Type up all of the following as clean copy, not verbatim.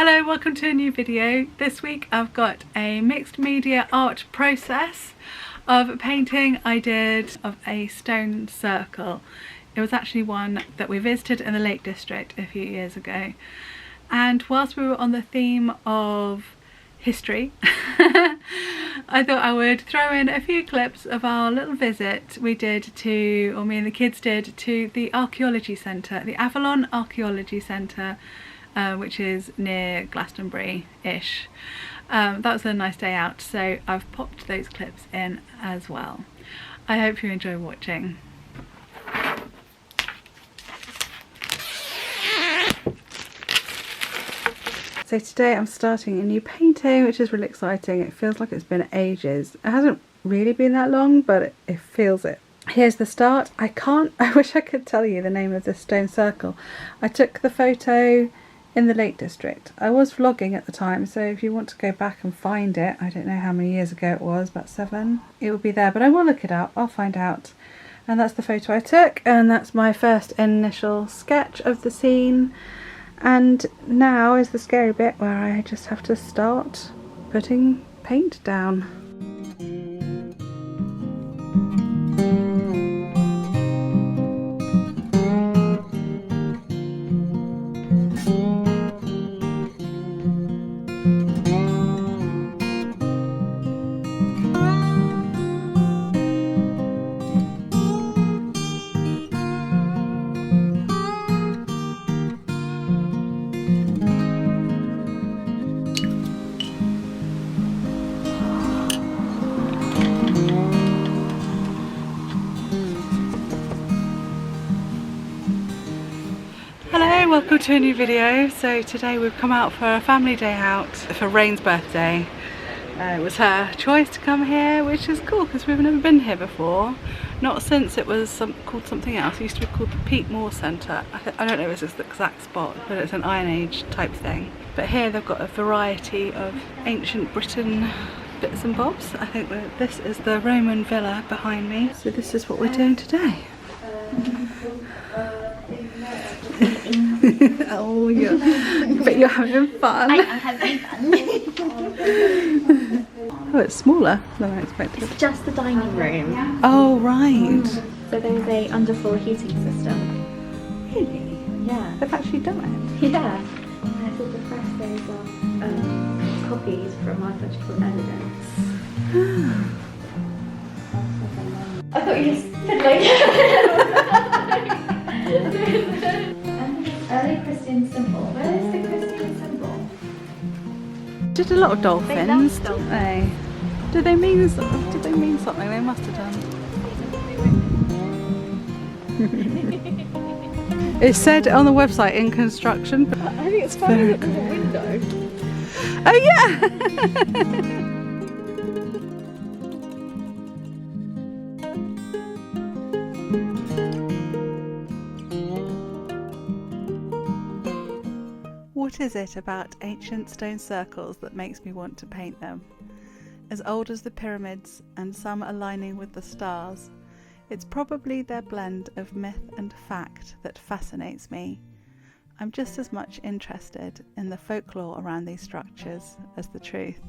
Hello, welcome to a new video. This week I've got a mixed media art process of a painting I did of a stone circle. It was actually one that we visited in the Lake District a few years ago, and whilst we were on the theme of history I thought I would throw in a few clips of our little visit we did to, or me and the kids did, to the archaeology centre, the Avalon Archeology Centre, which is near Glastonbury-ish. That was a nice day out, so I've popped those clips in as well. I hope you enjoy watching. So today I'm starting a new painting, which is really exciting. It feels like it's been ages. It hasn't really been that long, but it feels it. Here's the start. I wish I could tell you the name of this stone circle. I took the photo in the Lake District. I was vlogging at the time, so if you want to go back and find it, I don't know how many years ago it was, about 7, it will be there, but I will look it up, I'll find out. And that's the photo I took, and that's my first initial sketch of the scene. And now is the scary bit where I just have to start putting paint down. Welcome to a new video. So today we've come out for a family day out for Rain's birthday. It was her choice to come here, which is cool because we've never been here before. Not since it was called something else. It used to be called the Peak Moor Centre. I don't know if it's the exact spot, but it's an Iron Age type thing. But here they've got a variety of ancient Britain bits and bobs. I think that this is the Roman villa behind me. So this is what we're doing today. Oh yeah, but you're having fun. I'm having fun. Oh, it's smaller than I expected. It's just the dining room. Oh right. So there's a underfloor heating system. Really? Yeah. They've actually done it. Yeah. And I thought the frescoes are copies from archaeological evidence. I thought you were just fiddling. Early Christian symbol. Where is the Christian symbol? Did a lot of dolphins, They love didn't they? Did they mean something? They must have done. It said on the website in construction. But I think it's funny that there's a window. Oh yeah! What is it about ancient stone circles that makes me want to paint them? As old as the pyramids and some aligning with the stars, it's probably their blend of myth and fact that fascinates me. I'm just as much interested in the folklore around these structures as the truth.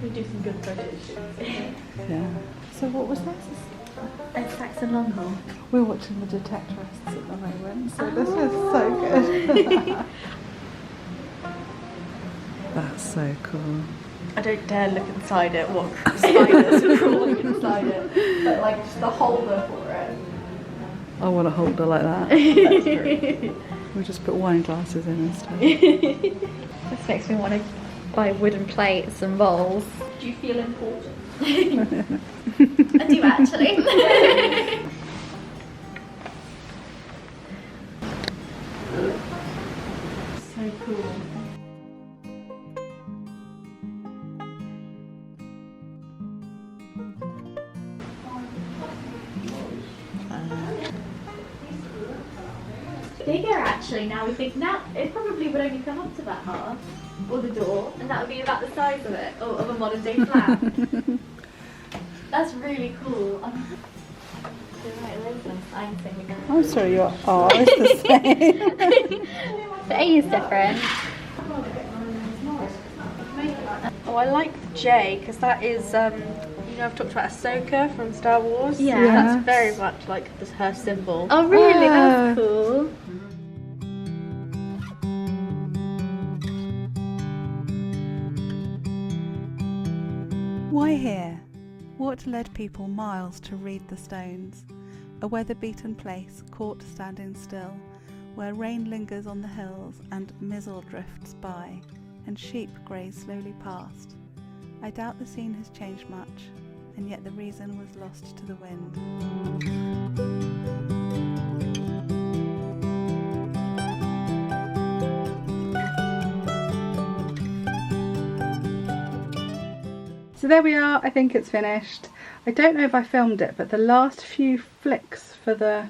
We do some good photo shoots. Yeah. So what was this? A Saxon long haul. We're watching The Detectorists at the moment, so this is so good. That's so cool. I don't dare look inside it, what spiders are crawling inside it, but like just the holder for it. I want a holder like that. That's great. We just put wine glasses in and stuff. This makes me want to by wooden plates and bowls. Do you feel important? I do actually. So cool. Bigger actually, now we think. Now it probably would only come up to that half, or the door, and that would be about the size of it, or of a modern day flat. That's really cool. I'm sorry, your R is the same. The A is different. Oh, I like the J because that is, you know, I've talked about Ahsoka from Star Wars. Yeah. So that's very much like her symbol. Oh really? That's cool. Why here? What led people miles to read the stones? A weather-beaten place, caught standing still, where rain lingers on the hills and mizzle drifts by, and sheep graze slowly past. I doubt the scene has changed much, and yet the reason was lost to the wind. So there we are, I think it's finished. I don't know if I filmed it, but the last few flicks for the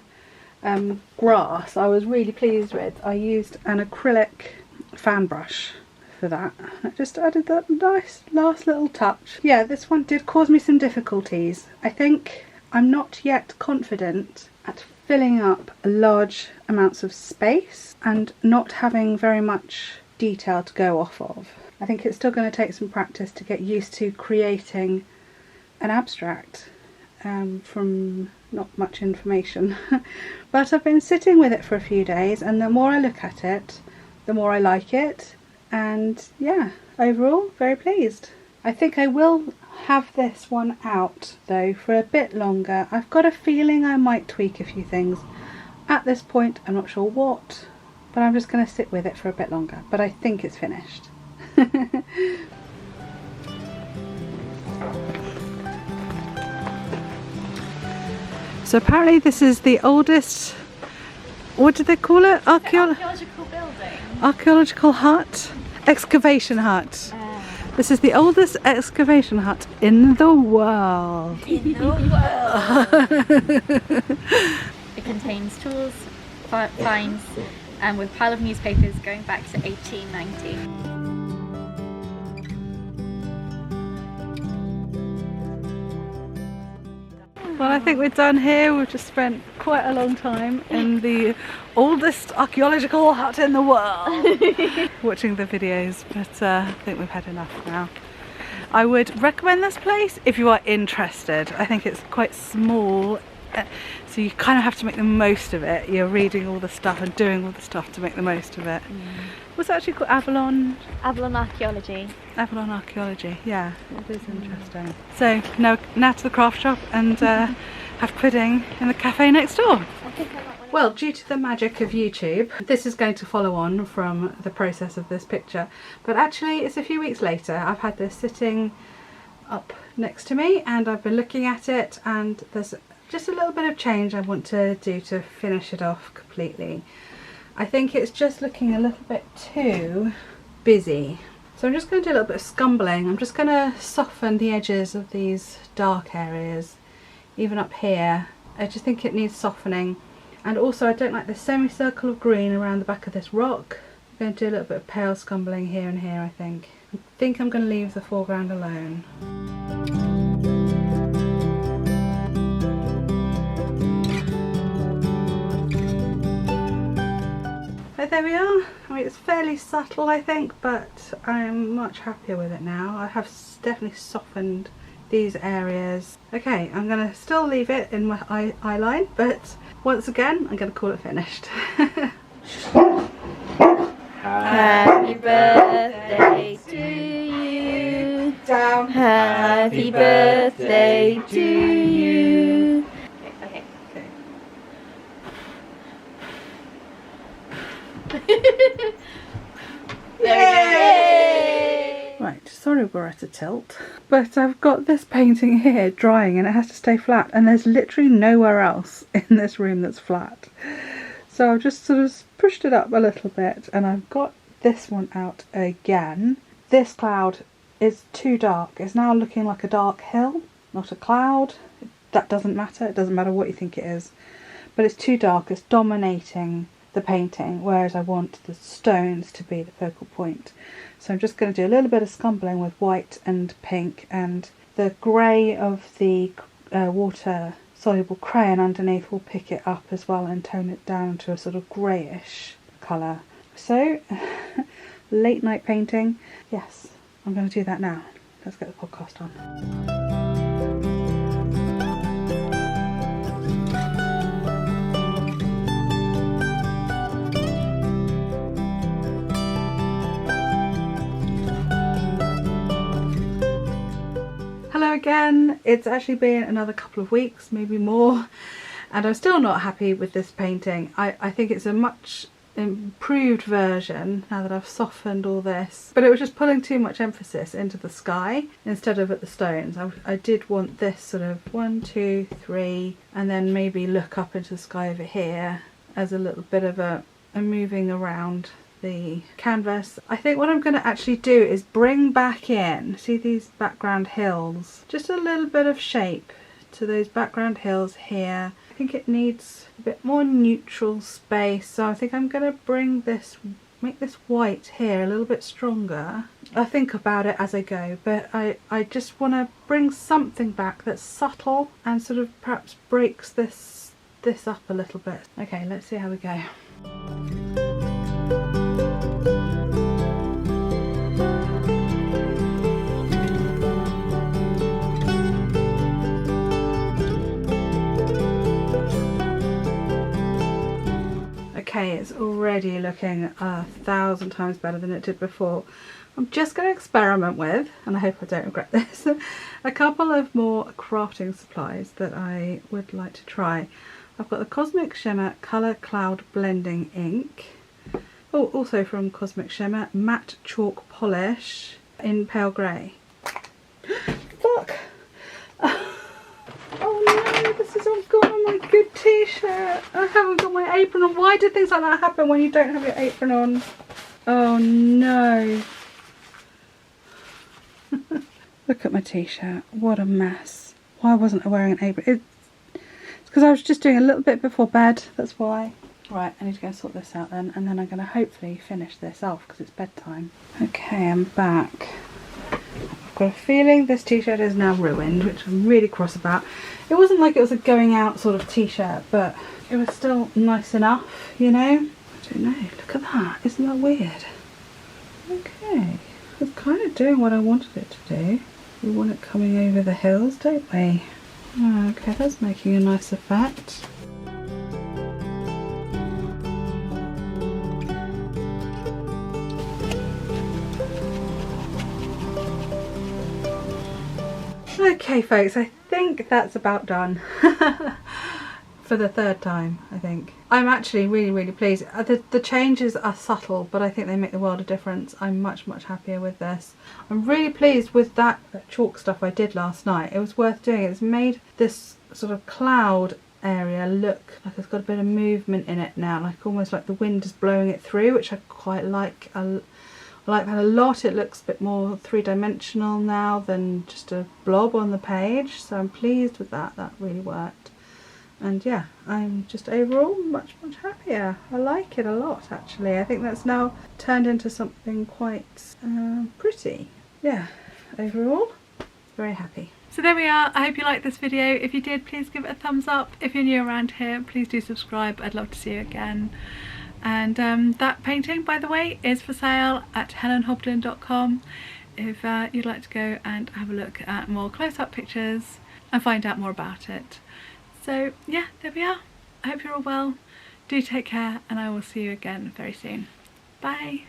grass I was really pleased with. I used an acrylic fan brush for that. I just added that nice last little touch. Yeah, this one did cause me some difficulties. I think I'm not yet confident at filling up large amounts of space and not having very much detail to go off of. I think it's still going to take some practice to get used to creating an abstract from not much information. But I've been sitting with it for a few days, and the more I look at it, the more I like it, and yeah, overall very pleased. I think I will have this one out though for a bit longer. I've got a feeling I might tweak a few things. At this point I'm not sure what, but I'm just going to sit with it for a bit longer, but I think it's finished. So apparently this is the oldest, what do they call it? Archaeological building. Archaeological hut? Excavation hut. This is the oldest excavation hut in the world. In the world. It contains tools, finds, and with a pile of newspapers going back to 1890. Well, I think we're done here. We've just spent quite a long time in the oldest archaeological hut in the world watching the videos, but I think we've had enough now. I would recommend this place if you are interested. I think it's quite small, so you kind of have to make the most of it. You're reading all the stuff and doing all the stuff to make the most of it. What's it actually called? Avalon? Avalon Archeology. Avalon Archeology, yeah, it is interesting. So now to the craft shop and have pudding in the cafe next door. Well, due to the magic of YouTube, this is going to follow on from the process of this picture, but actually it's a few weeks later. I've had this sitting up next to me and I've been looking at it, and there's just a little bit of change I want to do to finish it off completely. I think it's just looking a little bit too busy. So I'm just going to do a little bit of scumbling. I'm just going to soften the edges of these dark areas, even up here. I just think it needs softening. And also I don't like the semicircle of green around the back of this rock. I'm going to do a little bit of pale scumbling here and here, I think. I think I'm going to leave the foreground alone. But there we are. I mean, it's fairly subtle, I think, but I'm much happier with it now. I have definitely softened these areas. Okay, I'm going to still leave it in my eye line, but once again, I'm going to call it finished. Happy birthday to you. Down. Happy birthday to you. Okay. Yay! sorry we're at a tilt, but I've got this painting here drying and it has to stay flat, and there's literally nowhere else in this room that's flat. So I've just sort of pushed it up a little bit, and I've got this one out again. This cloud is too dark. It's now looking like a dark hill, not a cloud. That doesn't matter. It doesn't matter what you think it is. But it's too dark. It's dominating the painting, whereas I want the stones to be the focal point. So I'm just going to do a little bit of scumbling with white and pink, and the grey of the water soluble crayon underneath will pick it up as well and tone it down to a sort of greyish colour. So late night painting, yes, I'm going to do that now. Let's get the podcast on. Hello again. It's actually been another couple of weeks, maybe more, and I'm still not happy with this painting. I think it's a much improved version now that I've softened all this, but it was just pulling too much emphasis into the sky instead of at the stones. I did want this sort of 1, 2, 3, and then maybe look up into the sky over here as a little bit of a moving around the canvas. I think what I'm going to actually do is bring back in, see these background hills, just a little bit of shape to those background hills here. I think it needs a bit more neutral space, so I think I'm going to bring this, make this white here a little bit stronger. I'll think about it as I go, but I just want to bring something back that's subtle and sort of perhaps breaks this up a little bit. Okay, let's see how we go. Okay, it's already looking 1,000 times better than it did before. I'm just going to experiment with, and I hope I don't regret this, a couple of more crafting supplies that I would like to try. I've got the Cosmic Shimmer Colour Cloud Blending Ink. Oh, also from Cosmic Shimmer, Matte Chalk Polish in Pale Grey. Fuck! Oh no, this has all gone on my good t-shirt. I haven't got my apron on. Why do things like that happen when you don't have your apron on? Oh no. Look at my t-shirt. What a mess. Why wasn't I wearing an apron? It's because I was just doing a little bit before bed. That's why. Right, I need to go and sort this out then, and then I'm going to hopefully finish this off because it's bedtime. Okay, I'm back. I've got a feeling this t-shirt is now ruined, which I'm really cross about. It wasn't like it was a going out sort of t-shirt, but it was still nice enough, you know? I don't know, look at that, isn't that weird? Okay, it's kind of doing what I wanted it to do. We want it coming over the hills, don't we? Okay, that's making a nice effect. Okay folks, I think that's about done for the third time, I think. I'm actually really pleased. The changes are subtle, but I think they make the world of difference. I'm much happier with this. I'm really pleased with that chalk stuff I did last night. It was worth doing. It's made this sort of cloud area look like it's got a bit of movement in it now, like almost like the wind is blowing it through, which I quite like. I like that a lot. It looks a bit more three-dimensional now than just a blob on the page, so I'm pleased with that. That really worked. And yeah, I'm just overall much happier. I like it a lot actually. I think that's now turned into something quite pretty. Yeah, overall very happy. So there we are. I hope you liked this video. If you did, please give it a thumbs up. If you're new around here, please do subscribe. I'd love to see you again. And that painting, by the way, is for sale at helenhobden.com if you'd like to go and have a look at more close-up pictures and find out more about it. So yeah, there we are. I hope you're all well. Do take care, and I will see you again very soon. Bye.